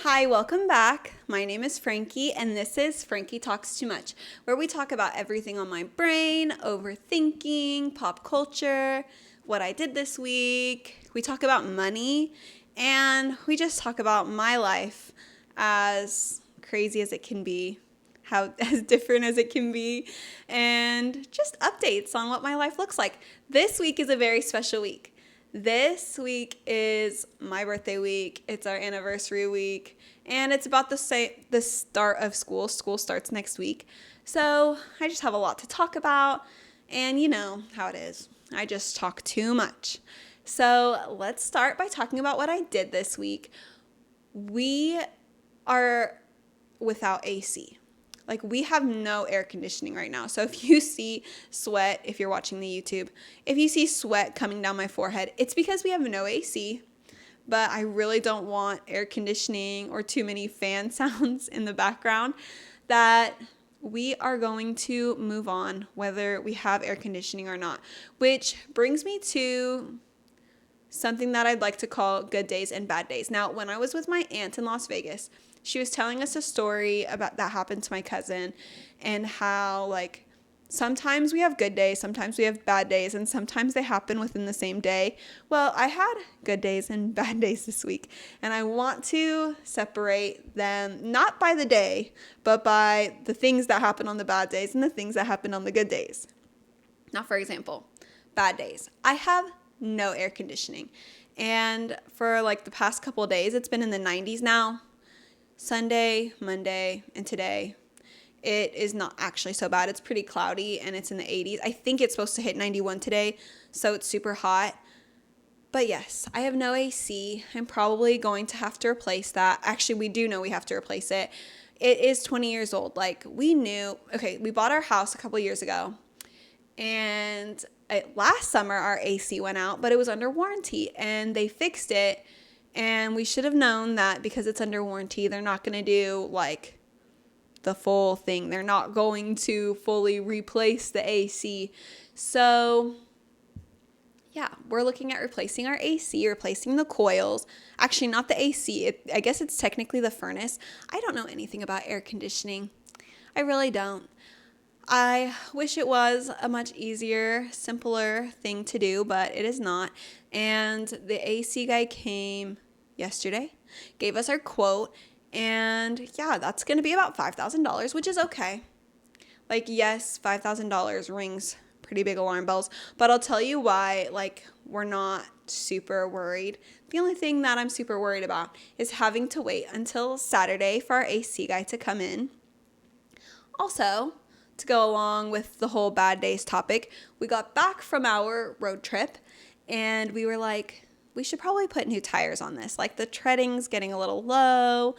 Hi, welcome back. My name is Frankie, and this is Frankie Talks Too Much, where we talk about everything on my brain, overthinking, pop culture, what I did this week. We talk about money, and we just talk about my life as crazy as it can be, how as different as it can be, and just updates on what my life looks like. This week is a very special week. This week is my birthday week. It's our anniversary week, and it's about the start of school. School starts next week. So I just have a lot to talk about, and you know how it is. I just talk too much. So let's start by talking about what I did this week. We are without AC. Like, we have no air conditioning right now. So if you see sweat, if you're watching the YouTube, if you see sweat coming down my forehead, it's because we have no AC. But I really don't want air conditioning or too many fan sounds in the background, that we are going to move on whether we have air conditioning or not. Which brings me to something that I'd like to call good days and bad days. Now, when I was with my aunt in Las Vegas, she was telling us a story about that happened to my cousin, and how sometimes we have good days, sometimes we have bad days, and sometimes they happen within the same day. Well, I had good days and bad days this week, and I want to separate them not by the day, but by the things that happen on the bad days and the things that happen on the good days. Now, for example, bad days. I have no air conditioning, and for the past couple of days, it's been in the 90s now. Sunday, Monday, and today, it is not actually so bad. It's pretty cloudy, and it's in the 80s. I think it's supposed to hit 91 today, so it's super hot. But yes, I have no AC. I'm probably going to have to replace that. Actually, we do know we have to replace it. It is 20 years old. We bought our house a couple years ago, and last summer our AC went out, but it was under warranty, and they fixed it. And we should have known that because it's under warranty, they're not going to do the full thing. They're not going to fully replace the AC. So yeah, we're looking at replacing our AC, replacing the coils. Actually, not the AC. I guess it's technically the furnace. I don't know anything about air conditioning. I really don't. I wish it was a much easier, simpler thing to do, but it is not. And the AC guy came yesterday, gave us our quote, and yeah, that's going to be about $5,000, which is okay. Yes, $5,000 rings pretty big alarm bells, but I'll tell you why, we're not super worried. The only thing that I'm super worried about is having to wait until Saturday for our AC guy to come in. Also, to go along with the whole bad days topic, we got back from our road trip, and we were we should probably put new tires on this. The treading's getting a little low.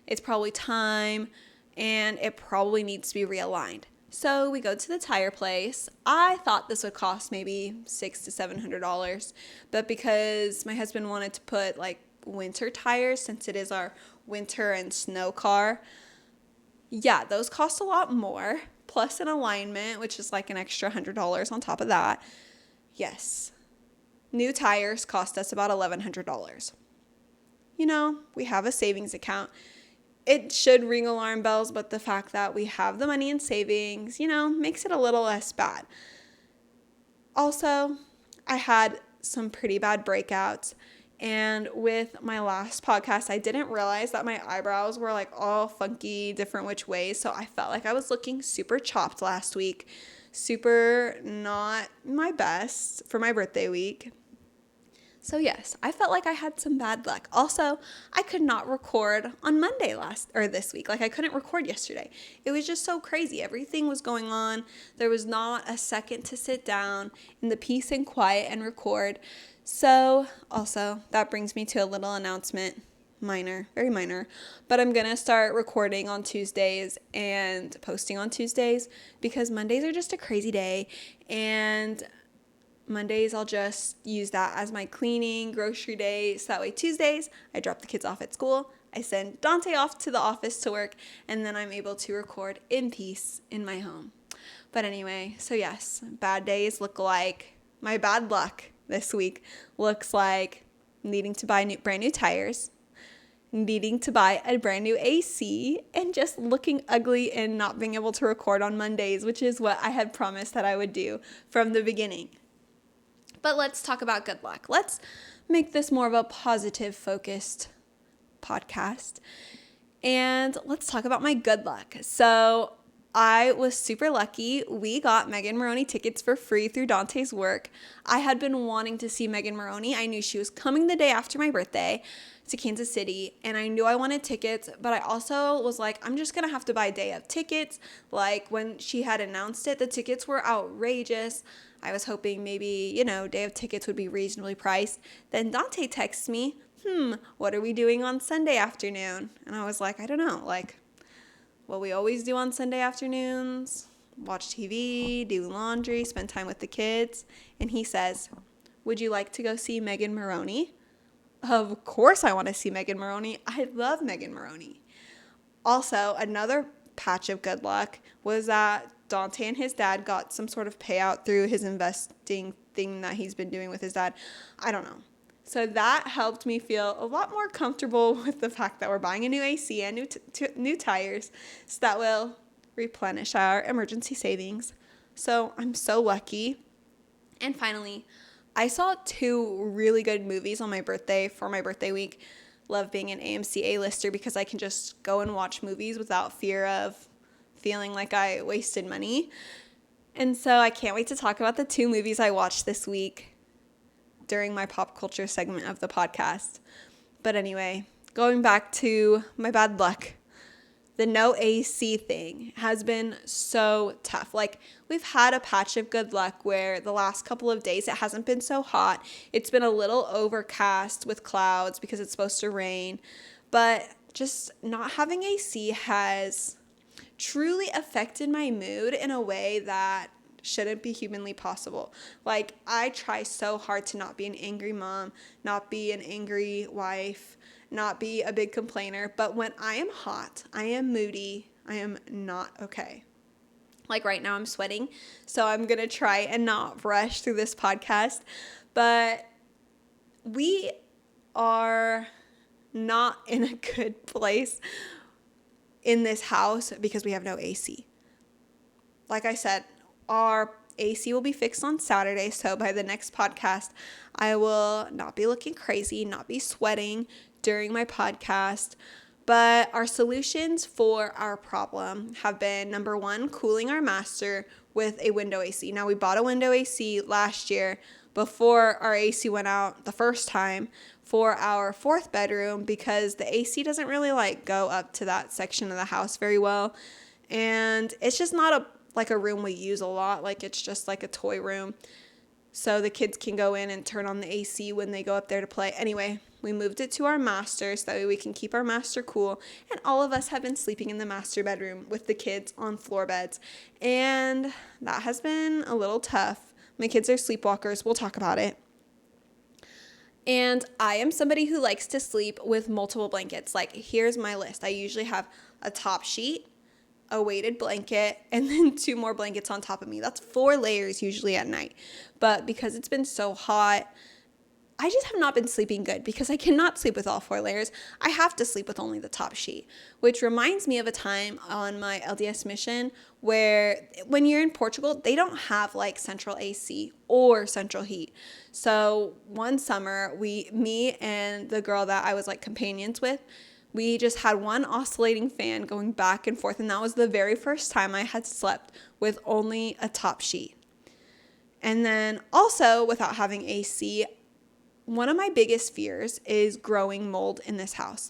It's probably time, and it probably needs to be realigned. So we go to the tire place. I thought this would cost maybe $600 to $700, but because my husband wanted to put winter tires, since it is our winter and snow car, yeah, those cost a lot more, plus an alignment, which is an extra $100 on top of that. Yes. New tires cost us about $1,100. We have a savings account. It should ring alarm bells, but the fact that we have the money in savings, makes it a little less bad. Also, I had some pretty bad breakouts. And with my last podcast, I didn't realize that my eyebrows were all funky, different which ways. So I felt like I was looking super chopped last week. Super not my best for my birthday week. So yes, I felt like I had some bad luck. Also, I could not record on Monday this week. I couldn't record yesterday. It was just so crazy. Everything was going on. There was not a second to sit down in the peace and quiet and record. So also, that brings me to a little announcement. Minor, very minor. But I'm going to start recording on Tuesdays and posting on Tuesdays, because Mondays are just a crazy day, and Mondays, I'll just use that as my cleaning, grocery day. So that way Tuesdays, I drop the kids off at school. I send Dante off to the office to work, and then I'm able to record in peace in my home. But anyway, so yes, bad days look like my bad luck this week looks like needing to buy brand new tires. needing to buy a brand new AC and just looking ugly and not being able to record on Mondays, which is what I had promised that I would do from the beginning. But let's talk about good luck. Let's make this more of a positive focused podcast. And let's talk about my good luck. So I was super lucky. We got Megan Moroney tickets for free through Dante's work. I had been wanting to see Megan Moroney. I knew she was coming the day after my birthday to Kansas City, and I knew I wanted tickets, but I also was like, I'm just going to have to buy day of tickets. Like when she had announced it, the tickets were outrageous. I was hoping maybe, day of tickets would be reasonably priced. Then Dante texts me, what are we doing on Sunday afternoon? And I was like, I don't know, like what we always do on Sunday afternoons, watch TV, do laundry, spend time with the kids. And he says, would you like to go see Megan Moroney? Of course I want to see Megan Moroney. I love Megan Moroney. Also, another patch of good luck was that Dante and his dad got some sort of payout through his investing thing that he's been doing with his dad. I don't know. So that helped me feel a lot more comfortable with the fact that we're buying a new AC and new tires, so that will replenish our emergency savings. So I'm so lucky. And finally, I saw 2 really good movies on my birthday for my birthday week. Love being an AMC A-lister because I can just go and watch movies without fear of feeling like I wasted money. And so I can't wait to talk about the 2 movies I watched this week during my pop culture segment of the podcast. But anyway, going back to my bad luck, the no AC thing has been so tough. Like, we've had a patch of good luck where the last couple of days it hasn't been so hot. It's been a little overcast with clouds because it's supposed to rain. But just not having AC has truly affected my mood in a way that shouldn't be humanly possible. Like, I try so hard to not be an angry mom, not be an angry wife, not be a big complainer. But when I am hot, I am moody, I am not okay. Like right now I'm sweating, so I'm going to try and not rush through this podcast. But we are not in a good place in this house because we have no AC. Like I said, our AC will be fixed on Saturday, so by the next podcast, I will not be looking crazy, not be sweating during my podcast. But our solutions for our problem have been, number 1, cooling our master with a window AC. Now, we bought a window AC last year before our AC went out the first time for our 4th bedroom because the AC doesn't really go up to that section of the house very well. And it's just not a room we use a lot. It's just like a toy room. So the kids can go in and turn on the AC when they go up there to play. Anyway, we moved it to our master so that way we can keep our master cool. And all of us have been sleeping in the master bedroom with the kids on floor beds. And that has been a little tough. My kids are sleepwalkers. We'll talk about it. And I am somebody who likes to sleep with multiple blankets. Here's my list. I usually have a top sheet, a weighted blanket, and then 2 more blankets on top of me. That's 4 layers usually at night. But because it's been so hot, I just have not been sleeping good because I cannot sleep with all 4 layers. I have to sleep with only the top sheet, which reminds me of a time on my LDS mission where when you're in Portugal, they don't have central AC or central heat. So one summer, me and the girl that I was companions with, we just had one oscillating fan going back and forth, and that was the very first time I had slept with only a top sheet. And then also, without having AC, one of my biggest fears is growing mold in this house.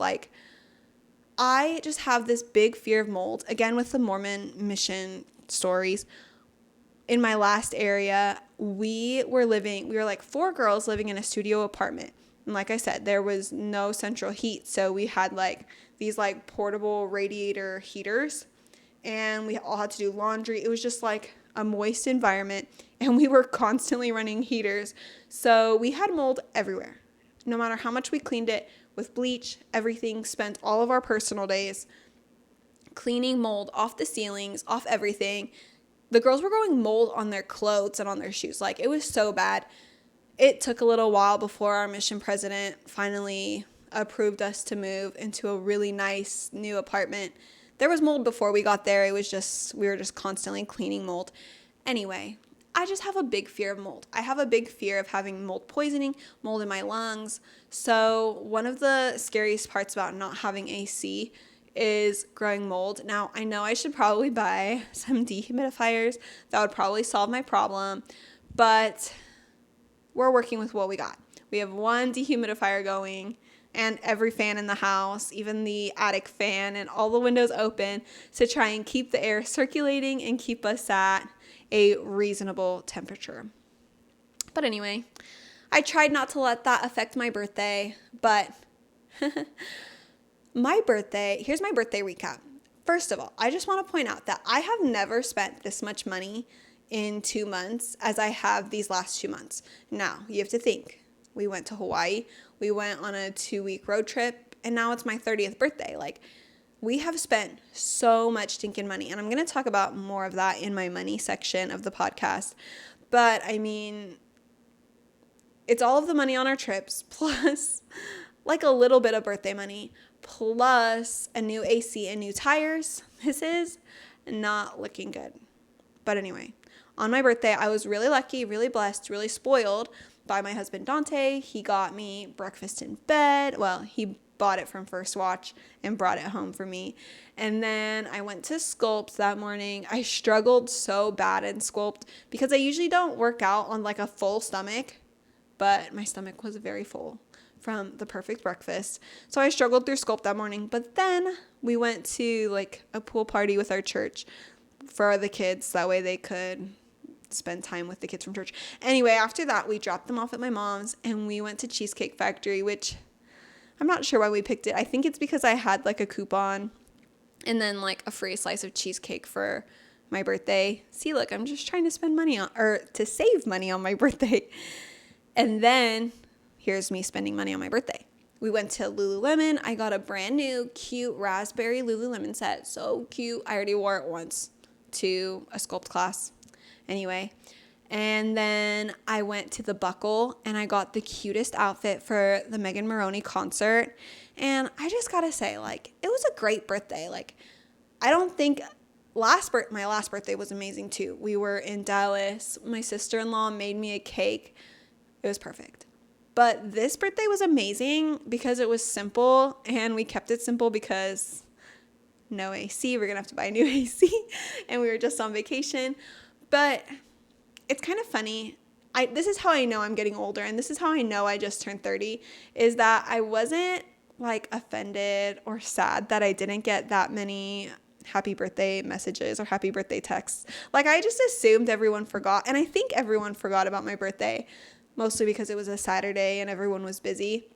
I just have this big fear of mold, again with the Mormon mission stories. In my last area, we were 4 girls living in a studio apartment. And like I said, there was no central heat. So we had these portable radiator heaters and we all had to do laundry. It was just a moist environment and we were constantly running heaters. So we had mold everywhere. No matter how much we cleaned it with bleach, everything, spent all of our personal days cleaning mold off the ceilings, off everything. The girls were growing mold on their clothes and on their shoes. It was so bad. It took a little while before our mission president finally approved us to move into a really nice new apartment. There was mold before we got there. We were just constantly cleaning mold. Anyway, I just have a big fear of mold. I have a big fear of having mold poisoning, mold in my lungs. So one of the scariest parts about not having AC is growing mold. Now, I know I should probably buy some dehumidifiers. That would probably solve my problem, but we're working with what we got. We have one dehumidifier going and every fan in the house, even the attic fan, and all the windows open to try and keep the air circulating and keep us at a reasonable temperature. But anyway, I tried not to let that affect my birthday, but here's my birthday recap. First of all, I just want to point out that I have never spent this much money in 2 months as I have these last 2 months. Now, you have to think. We went to Hawaii. We went on a 2-week road trip, and now it's my 30th birthday. Like, we have spent so much stinking money, and I'm going to talk about more of that in my money section of the podcast. But, I mean, it's all of the money on our trips, plus like a little bit of birthday money, plus a new AC and new tires. This is not looking good. But anyway, on my birthday, I was really lucky, really blessed, really spoiled by my husband Dante. He got me breakfast in bed. Well, he bought it from First Watch and brought it home for me. And then I went to Sculpt that morning. I struggled so bad in Sculpt because I usually don't work out on like a full stomach, but my stomach was very full from the perfect breakfast. So I struggled through Sculpt that morning. But then we went to like a pool party with our church for the kids. That way they could spend time with the kids from church. Anyway, after that, we dropped them off at my mom's and we went to Cheesecake Factory, which I'm not sure why we picked it. I think it's because I had like a coupon and then like a free slice of cheesecake for my birthday. See, look, I'm just trying to to save money on my birthday. And then here's me spending money on my birthday. We went to Lululemon. I got a brand new cute raspberry Lululemon set. So cute. I already wore it once to a Sculpt class. Anyway, and then I went to the Buckle and I got the cutest outfit for the Megan Moroney concert. And I just gotta say, like, it was a great birthday. Like, I don't think my last birthday was amazing too. We were in Dallas. My sister-in-law made me a cake. It was perfect. But this birthday was amazing because it was simple, and we kept it simple because no AC. We're gonna have to buy a new AC, and we were just on vacation. But it's kind of funny. This is how I know I'm getting older, and this is how I know I just turned 30, is that I wasn't like offended or sad that I didn't get that many happy birthday messages or happy birthday texts. Like, I just assumed everyone forgot, and I think everyone forgot about my birthday, mostly because it was a Saturday and everyone was busy.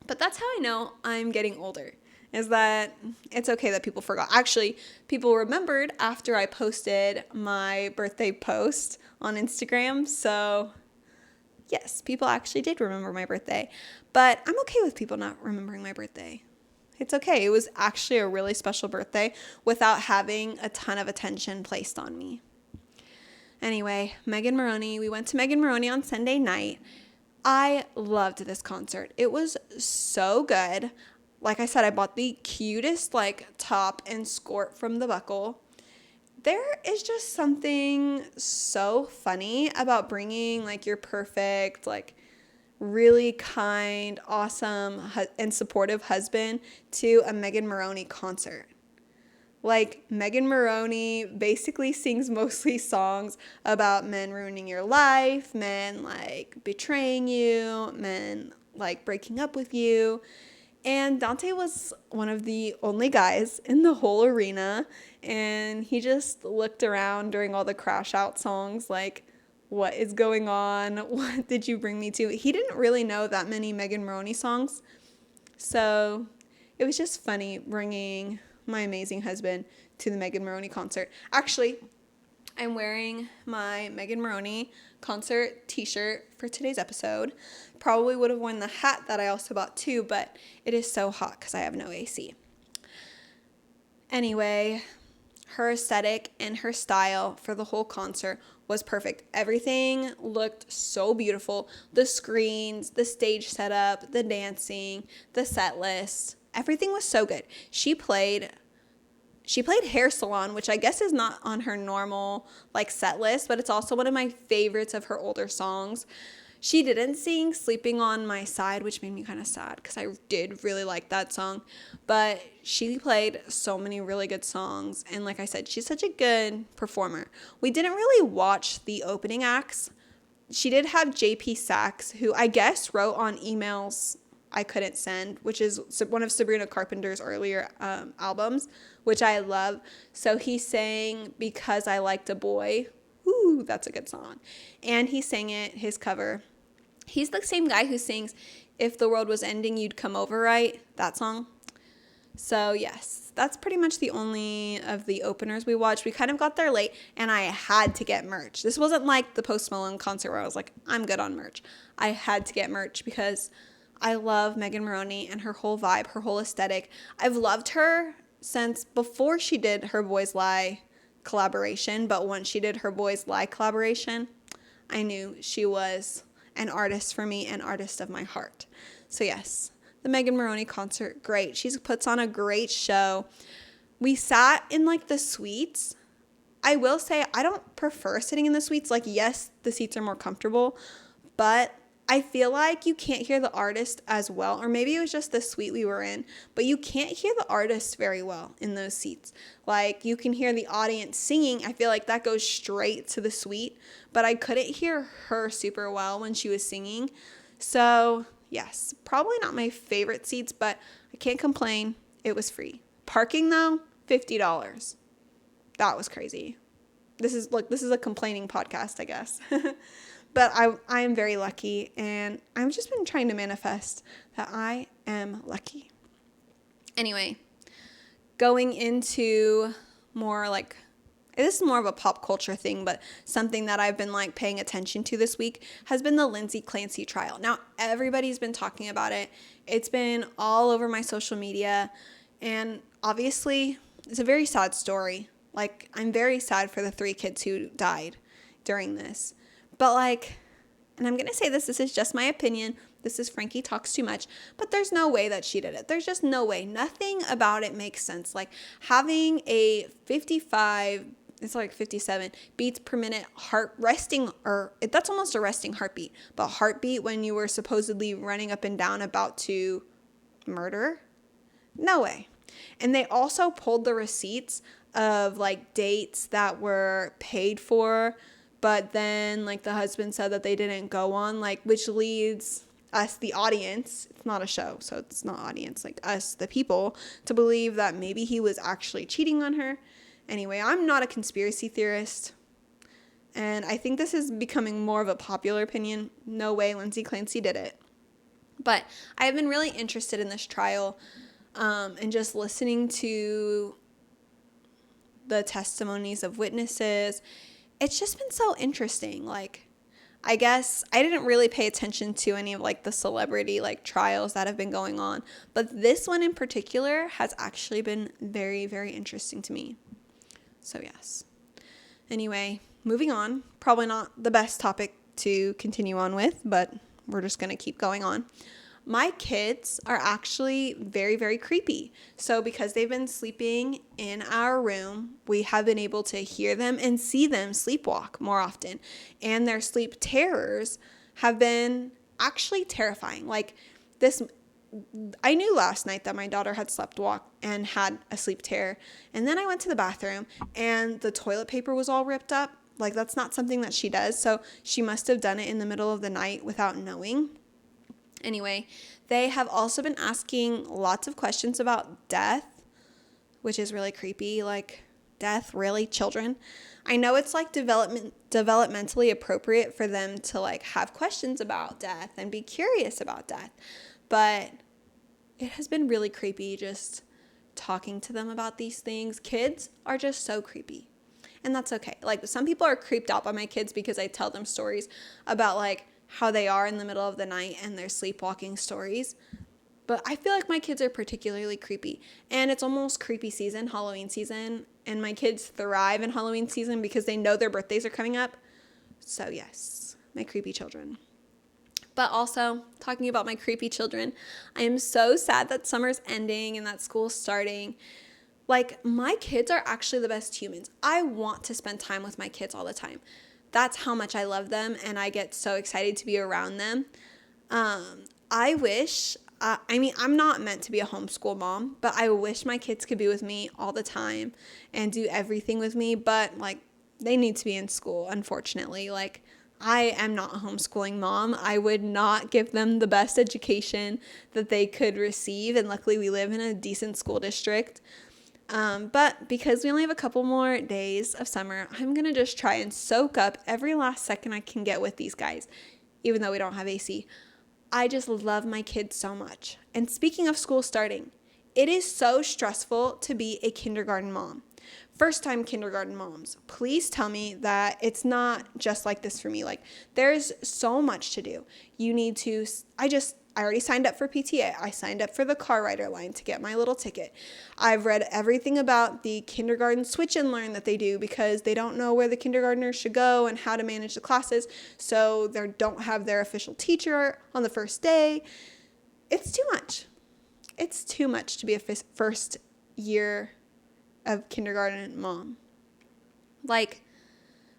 But that's how I know I'm getting older, is that it's okay that people forgot. Actually, people remembered after I posted my birthday post on Instagram. So yes, people actually did remember my birthday. But I'm okay with people not remembering my birthday. It's okay. It was actually a really special birthday without having a ton of attention placed on me. Anyway, Megan Moroney. We went to Megan Moroney on Sunday night. I loved this concert. It was so good. Like I said, I bought the cutest like top and skirt from the Buckle. There is just something so funny about bringing like your perfect, like really kind, awesome, and supportive husband to a Megan Moroney concert. Like, Megan Moroney basically sings mostly songs about men ruining your life, men like betraying you, men like breaking up with you. And Dante was one of the only guys in the whole arena, and he just looked around during all the crash out songs like, what is going on? What did you bring me to? He didn't really know that many Megan Moroney songs, so it was just funny bringing my amazing husband to the Megan Moroney concert. Actually, I'm wearing my Megan Moroney concert t-shirt for today's episode. Probably would have worn the hat that I also bought too, but it is so hot because I have no AC. Anyway, her aesthetic and her style for the whole concert was perfect. Everything looked so beautiful. The screens, the stage setup, the dancing, the set list, everything was so good. She played Hair Salon, which I guess is not on her normal like set list, but it's also one of my favorites of her older songs. She didn't sing Sleeping on My Side, which made me kind of sad because I did really like that song. But she played so many really good songs. And like I said, she's such a good performer. We didn't really watch the opening acts. She did have JP Sachs, who I guess wrote on emails I Couldn't Send, which is one of Sabrina Carpenter's earlier albums, which I love. So he sang Because I Liked a Boy. Ooh, that's a good song. And he sang it, his cover. He's the same guy who sings If the World Was Ending, You'd Come Over, right? That song. So yes, that's pretty much the only of the openers we watched. We kind of got there late and I had to get merch. This wasn't like the Post Malone concert where I was like, I'm good on merch. I had to get merch because I love Megan Moroney and her whole vibe, her whole aesthetic. I've loved her since before she did her Boys Lie collaboration, but once she did her Boys Lie collaboration, I knew she was an artist for me, an artist of my heart. So yes, the Megan Moroney concert, great. She puts on a great show. We sat in like the suites. I will say I don't prefer sitting in the suites. Like, yes, the seats are more comfortable, but I feel like you can't hear the artist as well, or maybe it was just the suite we were in, but you can't hear the artist very well in those seats. Like, you can hear the audience singing. I feel like that goes straight to the suite, but I couldn't hear her super well when she was singing. So, yes, probably not my favorite seats, but I can't complain. It was free. Parking, though, $50. That was crazy. This is a complaining podcast, I guess. But I am very lucky, and I've just been trying to manifest that I am lucky. Anyway, going into more like, this is more of a pop culture thing, but something that I've been like paying attention to this week has been the Lindsey Clancy trial. Now, everybody's been talking about it. It's been all over my social media, and obviously, it's a very sad story. Like, I'm very sad for the 3 kids who died during this. But like, and I'm going to say this is just my opinion. This is Frankie Talks Too Much, but there's no way that she did it. There's just no way. Nothing about it makes sense. Like having a 55, it's like 57 beats per minute that's almost a resting heartbeat, but heartbeat when you were supposedly running up and down about to murder? No way. And they also pulled the receipts of like dates that were paid for, but then like the husband said that they didn't go on, like, which leads us, the audience, it's not a show, so it's not audience, like us, the people, to believe that maybe he was actually cheating on her. Anyway, I'm not a conspiracy theorist, and I think this is becoming more of a popular opinion. No way Lindsey Clancy did it. But I've been really interested in this trial, and just listening to the testimonies of witnesses. It's just been so interesting. Like, I guess I didn't really pay attention to any of like the celebrity like trials that have been going on, but this one in particular has actually been very, very interesting to me. So yes. Anyway, moving on. Probably not the best topic to continue on with, but we're just going to keep going on. My kids are actually very, very creepy. So because they've been sleeping in our room, we have been able to hear them and see them sleepwalk more often. And their sleep terrors have been actually terrifying. Like this, I knew last night that my daughter had sleptwalked and had a sleep terror. And then I went to the bathroom and the toilet paper was all ripped up. Like that's not something that she does. So she must have done it in the middle of the night without knowing. Anyway, they have also been asking lots of questions about death, which is really creepy. Like, death, really? Children? I know it's like developmentally appropriate for them to like have questions about death and be curious about death, but it has been really creepy just talking to them about these things. Kids are just so creepy, and that's okay. Like, some people are creeped out by my kids because I tell them stories about like how they are in the middle of the night and their sleepwalking stories. But I feel like my kids are particularly creepy. And it's almost creepy season, Halloween season. And my kids thrive in Halloween season because they know their birthdays are coming up. So yes, my creepy children. But also, talking about my creepy children, I am so sad that summer's ending and that school's starting. Like, my kids are actually the best humans. I want to spend time with my kids all the time. That's how much I love them, and I get so excited to be around them. I wish, I'm not meant to be a homeschool mom, but I wish my kids could be with me all the time and do everything with me, but, like, they need to be in school, unfortunately. Like, I am not a homeschooling mom. I would not give them the best education that they could receive, and luckily we live in a decent school district. But because we only have a couple more days of summer, I'm going to just try and soak up every last second I can get with these guys, even though we don't have AC. I just love my kids so much. And speaking of school starting, it is so stressful to be a kindergarten mom. First-time kindergarten moms, please tell me that it's not just like this for me. Like, there's so much to do. You need to, I already signed up for PTA. I signed up for the car rider line to get my little ticket. I've read everything about the kindergarten switch and learn that they do because they don't know where the kindergartners should go and how to manage the classes. So they don't have their official teacher on the first day. It's too much. It's too much to be a first year of kindergarten mom. Like,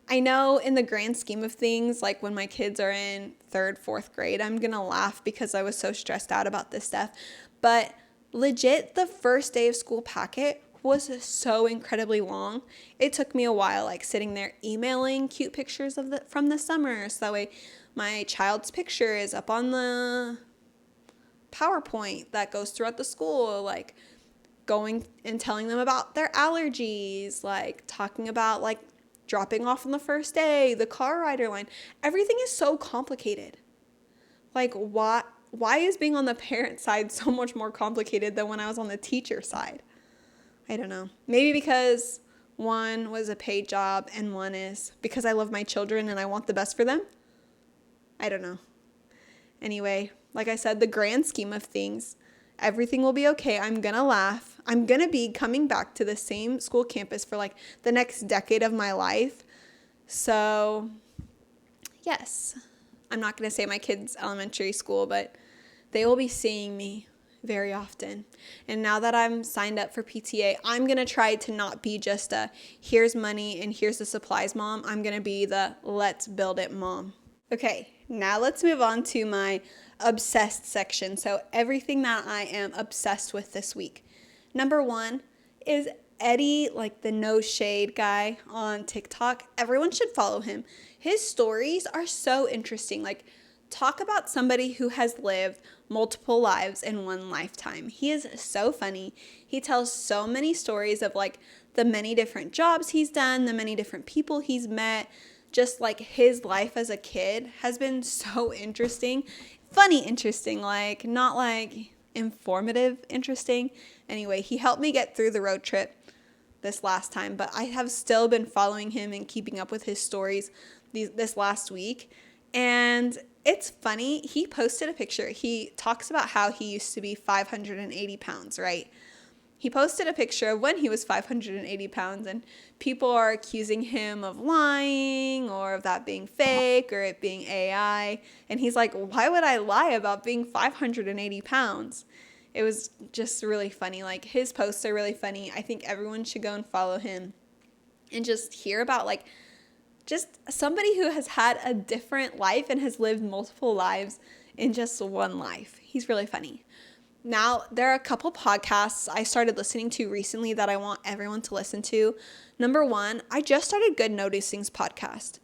I know in the grand scheme of things, like when my kids are in 3rd, 4th grade, I'm going to laugh because I was so stressed out about this stuff. But legit, the first day of school packet was so incredibly long. It took me a while, like sitting there emailing cute pictures from the summer. So that way my child's picture is up on the PowerPoint that goes throughout the school, like going and telling them about their allergies, like talking about like dropping off on the first day, the car rider line. Everything is so complicated. Like, why is being on the parent side so much more complicated than when I was on the teacher side? I don't know. Maybe because one was a paid job and one is because I love my children and I want the best for them. I don't know. Anyway, like I said, the grand scheme of things, everything will be okay. I'm going to laugh. I'm going to be coming back to the same school campus for like the next decade of my life. So, yes, I'm not going to say my kids' elementary school, but they will be seeing me very often. And now that I'm signed up for PTA, I'm going to try to not be just a here's money and here's the supplies mom. I'm going to be the let's build it mom. Okay, now let's move on to my obsessed section. So everything that I am obsessed with this week. Number 1 is Eddie, like the no shade guy on TikTok. Everyone should follow him. His stories are so interesting. Like, talk about somebody who has lived multiple lives in one lifetime. He is so funny. He tells so many stories of like the many different jobs he's done, the many different people he's met. Just like his life as a kid has been so interesting. Funny interesting, like not like informative interesting. Anyway, he helped me get through the road trip this last time, but I have still been following him and keeping up with his stories this last week. And it's funny, he posted a picture. He talks about how he used to be 580 pounds, right? He posted a picture of when he was 580 pounds, and people are accusing him of lying or of that being fake or it being AI. And he's like, why would I lie about being 580 pounds? It was just really funny. Like, his posts are really funny. I think everyone should go and follow him and just hear about like just somebody who has had a different life and has lived multiple lives in just one life. He's really funny. Now, there are a couple podcasts I started listening to recently that I want everyone to listen to. Number 1, I just started Good Noticing's podcast.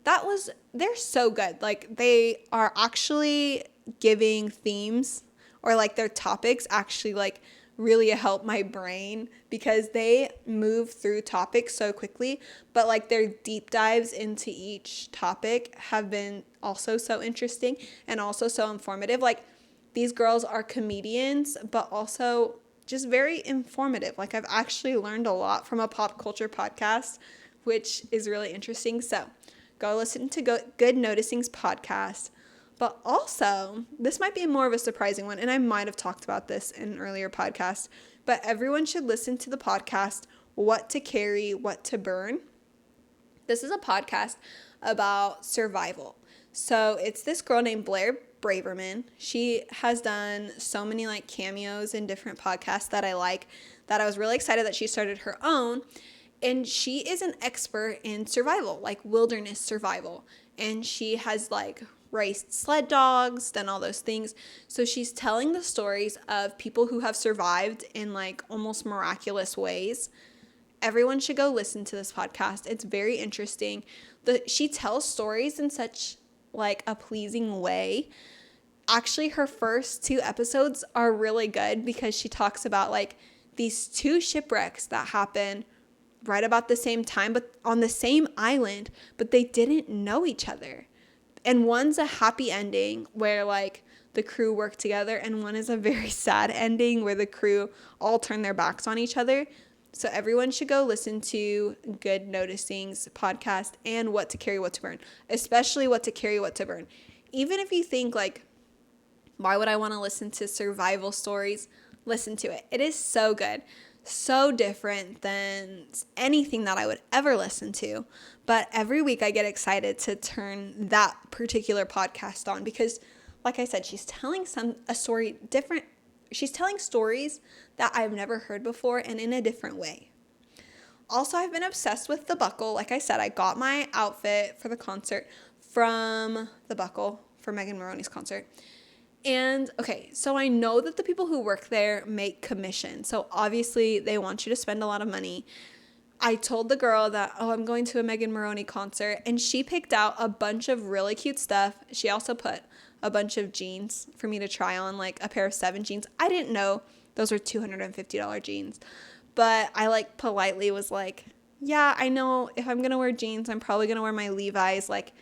They're so good. Like, they are actually giving themes or like their topics actually like really help my brain because they move through topics so quickly, but like their deep dives into each topic have been also so interesting and also so informative. Like, these girls are comedians, but also just very informative. Like, I've actually learned a lot from a pop culture podcast, which is really interesting. So go listen to Good Noticing's podcast. But also, this might be more of a surprising one, and I might have talked about this in an earlier podcast, but everyone should listen to the podcast, What to Carry, What to Burn. This is a podcast about survival. So it's this girl named Blair Braverman. She has done so many like cameos in different podcasts that I like, that I was really excited that she started her own. And she is an expert in survival, like wilderness survival. And she has like raced sled dogs, done all those things. So she's telling the stories of people who have survived in like almost miraculous ways. Everyone should go listen to this podcast. It's very interesting. She tells stories in such like a pleasing way. Actually, her first 2 episodes are really good because she talks about like these 2 shipwrecks that happen right about the same time, but on the same island, but they didn't know each other. And one's a happy ending where like the crew work together, and one is a very sad ending where the crew all turn their backs on each other. So everyone should go listen to Good Noticing's podcast and What to Carry, What to Burn, especially What to Carry, What to Burn. Even if you think like, why would I want to listen to survival stories? Listen to it. It is so good. So different than anything that I would ever listen to. But every week I get excited to turn that particular podcast on because, like I said, she's telling a story different. She's telling stories that I've never heard before and in a different way. Also, I've been obsessed with The Buckle. Like I said, I got my outfit for the concert from The Buckle for Megan Moroney's concert. And okay, so I know that the people who work there make commission. So obviously they want you to spend a lot of money. I told the girl that, I'm going to a Megan Moroney concert, and she picked out a bunch of really cute stuff. She also put a bunch of jeans for me to try on, like a pair of 7 jeans. I didn't know those were $250 jeans, but I like politely was like, yeah, I know if I'm going to wear jeans, I'm probably going to wear my Levi's. Like,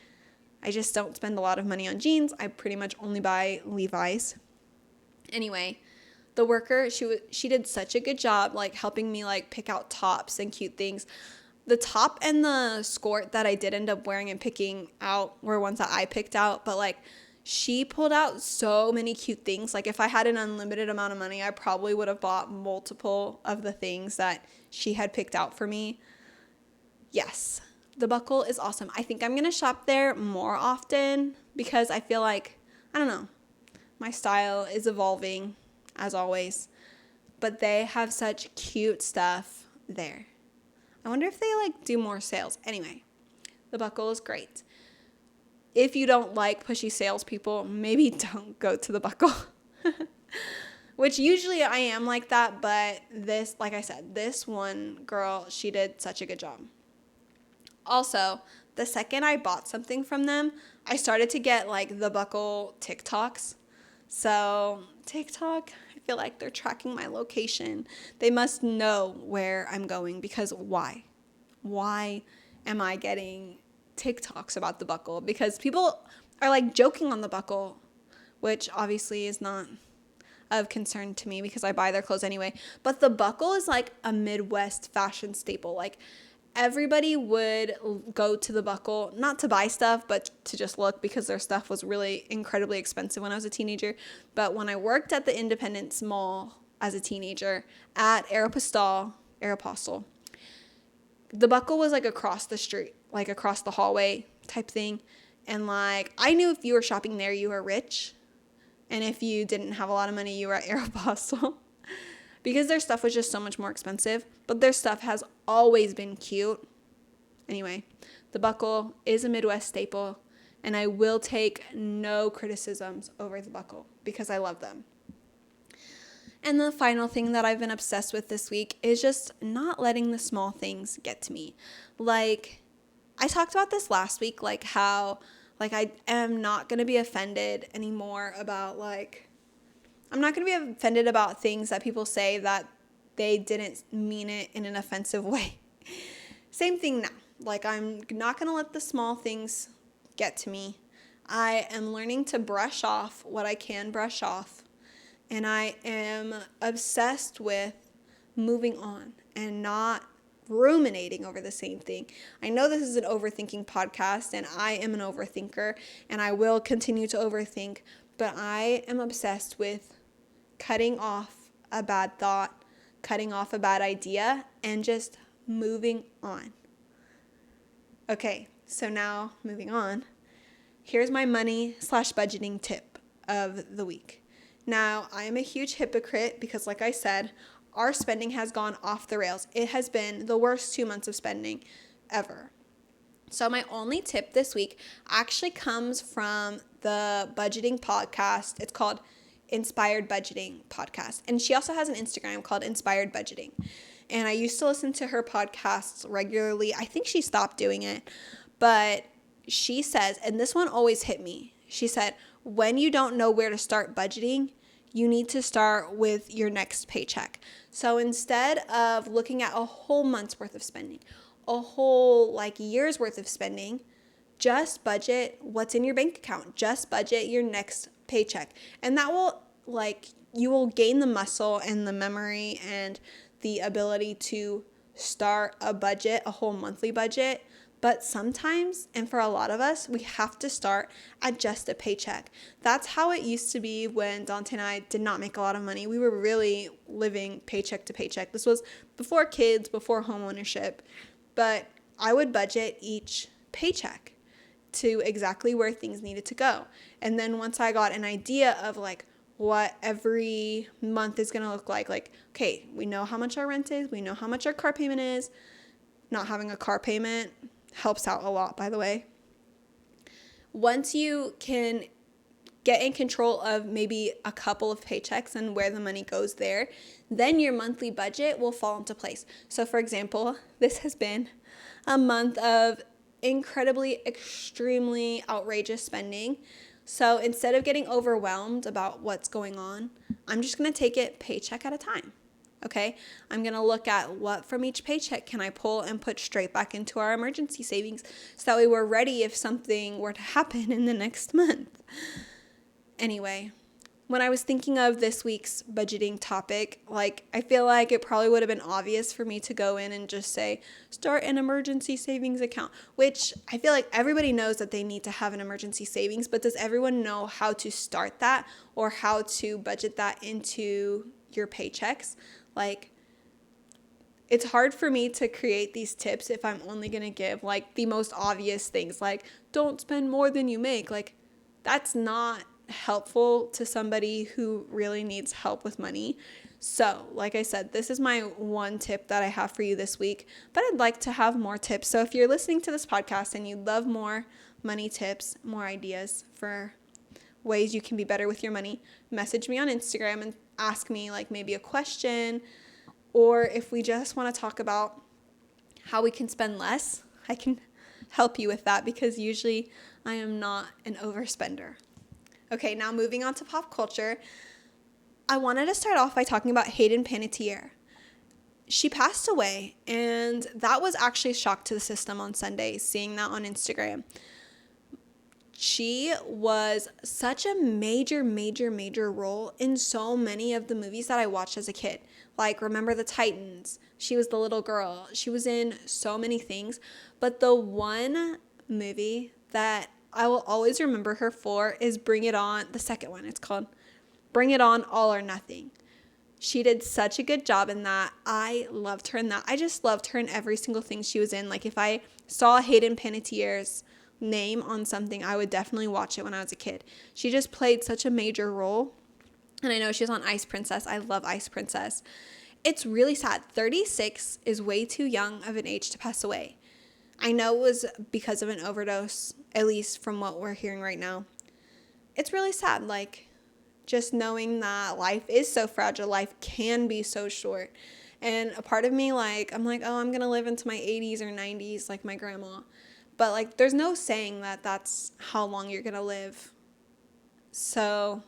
I just don't spend a lot of money on jeans. I pretty much only buy Levi's. Anyway, the worker, she did such a good job like helping me like pick out tops and cute things. The top and the skirt that I did end up wearing and picking out were ones that I picked out, but like she pulled out so many cute things. Like if I had an unlimited amount of money, I probably would have bought multiple of the things that she had picked out for me. Yes. The Buckle is awesome. I think I'm going to shop there more often because I feel like, I don't know, my style is evolving as always, but they have such cute stuff there. I wonder if they like do more sales. Anyway, The Buckle is great. If you don't like pushy salespeople, maybe don't go to The Buckle. Which usually I am like that, but this, like I said, this one girl, she did such a good job. Also, the second I bought something from them, I started to get like The Buckle TikToks. So TikTok, I feel like they're tracking my location. They must know where I'm going because why? Why am I getting TikToks about The Buckle? Because people are like joking on The Buckle, which obviously is not of concern to me because I buy their clothes anyway. But The Buckle is like a Midwest fashion staple. Like everybody would go to The Buckle, not to buy stuff, but to just look because their stuff was really incredibly expensive when I was a teenager. But when I worked at the Independence Mall as a teenager at Aeropostale, The Buckle was like across the street, like across the hallway type thing. And like, I knew if you were shopping there, you were rich. And if you didn't have a lot of money, you were at Aeropostale. Because their stuff was just so much more expensive. But their stuff has always been cute. Anyway, The Buckle is a Midwest staple. And I will take no criticisms over The Buckle because I love them. And the final thing that I've been obsessed with this week is just not letting the small things get to me. Like, I talked about this last week, like how, like, I am not going to be offended anymore about, like, I'm not going to be offended about things that people say that they didn't mean it in an offensive way. Same thing now. Like, I'm not going to let the small things get to me. I am learning to brush off what I can brush off. And I am obsessed with moving on and not ruminating over the same thing. I know this is an overthinking podcast, and I am an overthinker, and I will continue to overthink, but I am obsessed with cutting off a bad thought, cutting off a bad idea, and just moving on. Okay, So now, moving on, here's my money/budgeting tip of the week. Now, I am a huge hypocrite because, like I said, our spending has gone off the rails. It has been the worst 2 months of spending ever. So my only tip this week actually comes from the budgeting podcast. It's called Inspired Budgeting Podcast. And she also has an Instagram called Inspired Budgeting. And I used to listen to her podcasts regularly. I think she stopped doing it. But she says, and this one always hit me. She said, when you don't know where to start budgeting, you need to start with your next paycheck. So instead of looking at a whole month's worth of spending, a whole year's worth of spending, just budget what's in your bank account. Just budget your next paycheck. And that will you will gain the muscle and the memory and the ability to start a budget, a whole monthly budget. But sometimes, and for a lot of us, we have to start at just a paycheck. That's how it used to be when Dante and I did not make a lot of money. We were really living paycheck to paycheck. This was before kids, before home ownership. But I would budget each paycheck to exactly where things needed to go. And then once I got an idea of what every month is going to look like, okay, we know how much our rent is. We know how much our car payment is. Not having a car payment helps out a lot, by the way. Once you can get in control of maybe a couple of paychecks and where the money goes there, then your monthly budget will fall into place. So for example, this has been a month of incredibly, extremely outrageous spending. So instead of getting overwhelmed about what's going on, I'm just going to take it paycheck at a time. Okay, I'm going to look at what from each paycheck can I pull and put straight back into our emergency savings so that way we're ready if something were to happen in the next month. Anyway, when I was thinking of this week's budgeting topic, I feel like it probably would have been obvious for me to go in and just say, start an emergency savings account, which I feel like everybody knows that they need to have an emergency savings, but does everyone know how to start that or how to budget that into your paychecks? It's hard for me to create these tips if I'm only going to give the most obvious things, don't spend more than you make. That's not helpful to somebody who really needs help with money. So, like I said, this is my one tip that I have for you this week, but I'd like to have more tips. So if you're listening to this podcast and you love more money tips, more ideas for ways you can be better with your money, message me on Instagram and ask me maybe a question, or if we just want to talk about how we can spend less, I can help you with that because usually I am not an overspender. Okay, now moving on to pop culture, I wanted to start off by talking about Hayden Panettiere. She passed away, and that was actually a shock to the system on Sunday, seeing that on Instagram. She was such a major, major, major role in so many of the movies that I watched as a kid. Remember the Titans. She was the little girl. She was in so many things. But the one movie that I will always remember her for is Bring It On. The second one, it's called Bring It On, All or Nothing. She did such a good job in that. I loved her in that. I just loved her in every single thing she was in. If I saw Hayden Panettiere's name on something, I would definitely watch it when I was a kid. She just played such a major role. And I know she was on Ice Princess. I love Ice Princess. It's really sad. 36 is way too young of an age to pass away. I know it was because of an overdose, at least from what we're hearing right now. It's really sad, just knowing that life is so fragile, life can be so short. And a part of me, I'm oh, I'm going to live into my 80s or 90s like my grandma. But, there's no saying that that's how long you're going to live. So,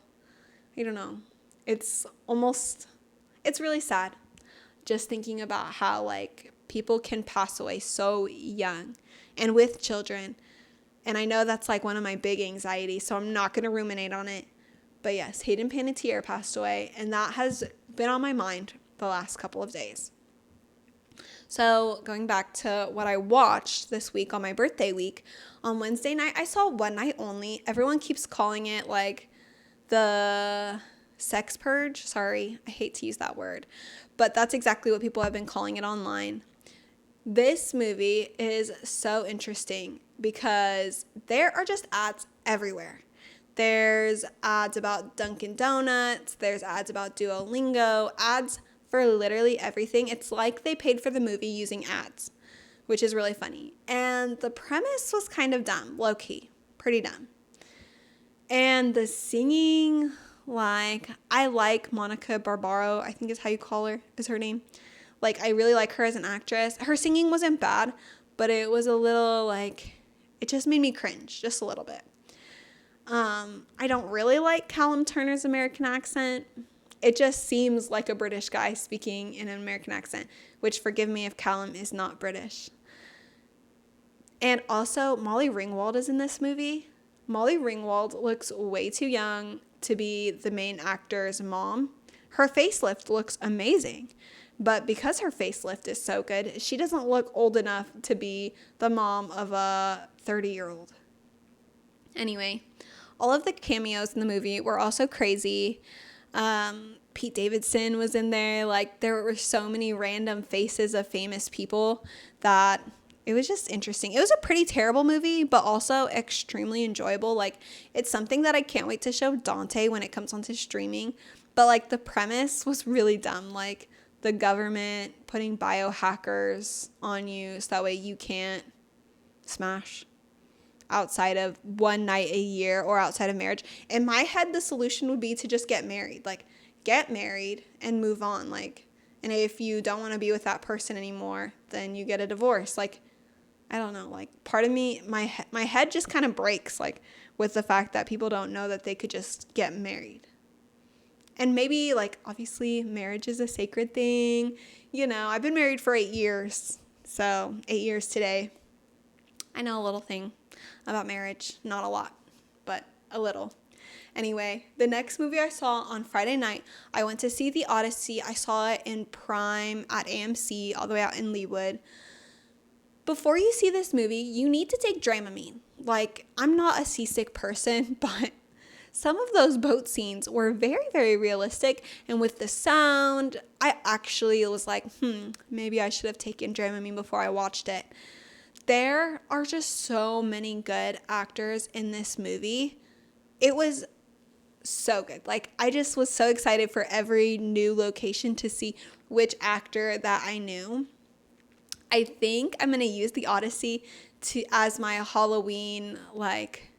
I don't know. It's really sad just thinking about how, people can pass away so young and with children. And I know that's, one of my big anxieties, so I'm not going to ruminate on it. But, yes, Hayden Panettiere passed away, and that has been on my mind the last couple of days. So going back to what I watched this week on my birthday week, on Wednesday night, I saw One Night Only. Everyone keeps calling it the sex purge. Sorry, I hate to use that word, but that's exactly what people have been calling it online. This movie is so interesting because there are just ads everywhere. There's ads about Dunkin' Donuts, there's ads about Duolingo, ads for literally everything. It's like they paid for the movie using ads, which is really funny. And the premise was kind of dumb, low-key, pretty dumb. And the singing, like, I like Monica Barbaro, I think is how you call her, is her name. Like, I really like her as an actress. Her singing wasn't bad, but it was a little, like, it just made me cringe, just a little bit. I don't really like Callum Turner's American accent. It just seems like a British guy speaking in an American accent, which, forgive me if Callum is not British. And also, Molly Ringwald is in this movie. Molly Ringwald looks way too young to be the main actor's mom. Her facelift looks amazing. But because her facelift is so good, she doesn't look old enough to be the mom of a 30-year-old. Anyway, all of the cameos in the movie were also crazy. Pete Davidson was in there. Like, there were so many random faces of famous people that it was just interesting. It was a pretty terrible movie, but also extremely enjoyable. Like, it's something that I can't wait to show Dante when it comes onto streaming. But, like, the premise was really dumb. Like, the government putting biohackers on you so that way you can't smash outside of one night a year or outside of marriage. In my head, the solution would be to just get married. Like, get married and move on. Like, and if you don't want to be with that person anymore, then you get a divorce. Like, I don't know. Like, part of me, my head just kind of breaks, like, with the fact that people don't know that they could just get married. And maybe, like, obviously marriage is a sacred thing. You know, I've been married for 8 years. So 8 years today. I know a little thing about marriage. Not a lot, but a little. Anyway, the next movie I saw on Friday night, I went to see the Odyssey. I saw it in Prime at AMC all the way out in Leawood. Before you see this movie, you need to take Dramamine. Like, I'm not a seasick person, but some of those boat scenes were very, very realistic. And with the sound, I actually was like, maybe I should have taken Dramamine before I watched it. There are just so many good actors in this movie. It was so good. Like, I just was so excited for every new location to see which actor that I knew. I think I'm going to use the Odyssey as my Halloween, like,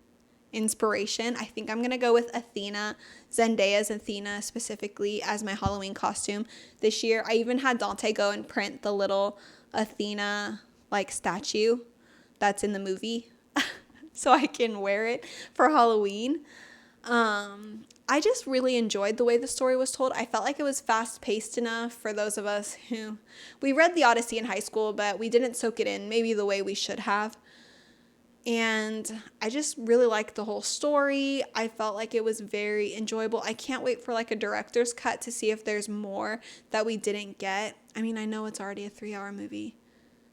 inspiration. I think I'm going to go with Athena, Zendaya's Athena specifically, as my Halloween costume this year. I even had Dante go and print the little Athena, like, statue that's in the movie so I can wear it for Halloween. I just really enjoyed the way the story was told. I felt like it was fast-paced enough for those of us who, we read the Odyssey in high school, but we didn't soak it in maybe the way we should have. And I just really liked the whole story. I felt like it was very enjoyable. I can't wait for, like, a director's cut to see if there's more that we didn't get. I mean, I know it's already a 3-hour movie,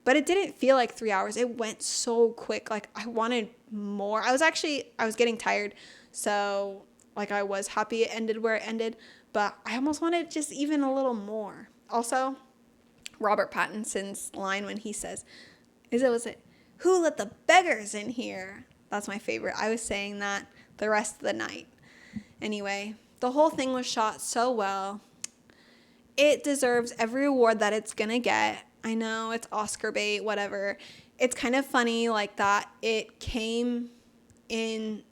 but it didn't feel like 3 hours. It went so quick. Like, I wanted more. I was getting tired. So, like, I was happy it ended where it ended, but I almost wanted just even a little more. Also, Robert Pattinson's line when he says, was it, "Who let the beggars in here?" That's my favorite. I was saying that the rest of the night. Anyway, the whole thing was shot so well. It deserves every award that it's gonna get. I know it's Oscar bait, whatever. It's kind of funny, like, that it came in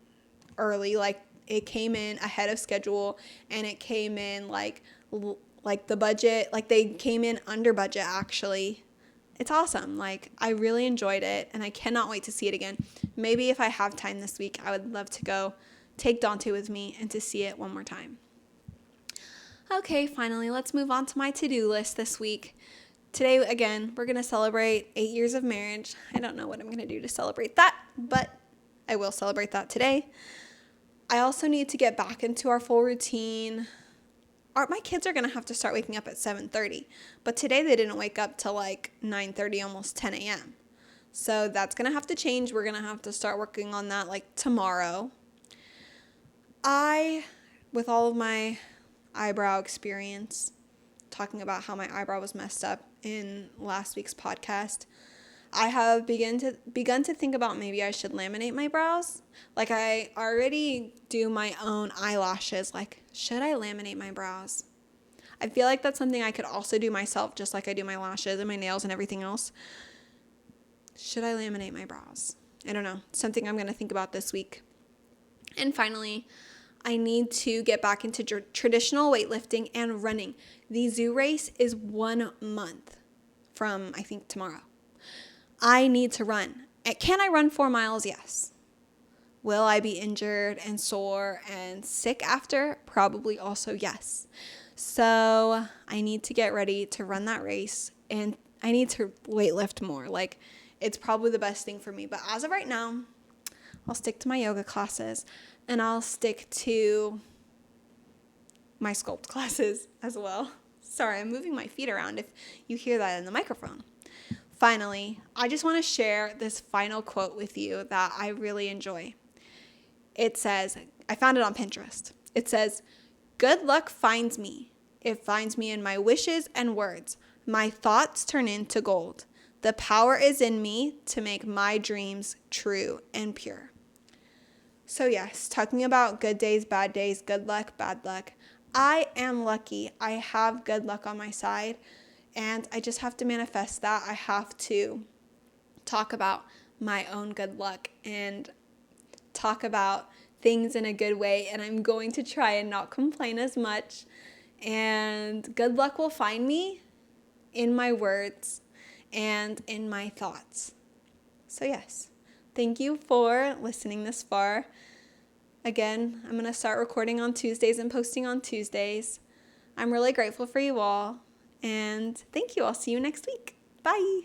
early, like, it came in ahead of schedule, and it came in like the budget, like, they came in under budget actually. It's awesome. Like, I really enjoyed it, and I cannot wait to see it again. Maybe if I have time this week, I would love to go take Dante with me and to see it one more time. Okay, finally, let's move on to my to-do list this week. Today, again, we're going to celebrate 8 years of marriage. I don't know what I'm going to do to celebrate that, but I will celebrate that today. I also need to get back into our full routine. My kids are going to have to start waking up at 7:30, but today they didn't wake up till like 9:30, almost 10 a.m. So that's going to have to change. We're going to have to start working on that, like, tomorrow. With all of my eyebrow experience, talking about how my eyebrow was messed up in last week's podcast, I have begun to think about maybe I should laminate my brows. Like, I already do my own eyelashes. Like, should I laminate my brows? I feel like that's something I could also do myself, just like I do my lashes and my nails and everything else. Should I laminate my brows? I don't know. Something I'm going to think about this week. And finally, I need to get back into traditional weightlifting and running. The zoo race is 1 month from, I think, tomorrow. I need to run. Can I run 4 miles? Yes. Will I be injured and sore and sick after? Probably also yes. So I need to get ready to run that race, and I need to weightlift more. Like, it's probably the best thing for me. But as of right now, I'll stick to my yoga classes, and I'll stick to my sculpt classes as well. Sorry, I'm moving my feet around if you hear that in the microphone. Finally, I just want to share this final quote with you that I really enjoy. It says, I found it on Pinterest. It says, "Good luck finds me. It finds me in my wishes and words. My thoughts turn into gold. The power is in me to make my dreams true and pure." So yes, talking about good days, bad days, good luck, bad luck. I am lucky. I have good luck on my side. And I just have to manifest that. I have to talk about my own good luck and talk about things in a good way. And I'm going to try and not complain as much. And good luck will find me in my words and in my thoughts. So yes, thank you for listening this far. Again, I'm going to start recording on Tuesdays and posting on Tuesdays. I'm really grateful for you all. And thank you. I'll see you next week. Bye.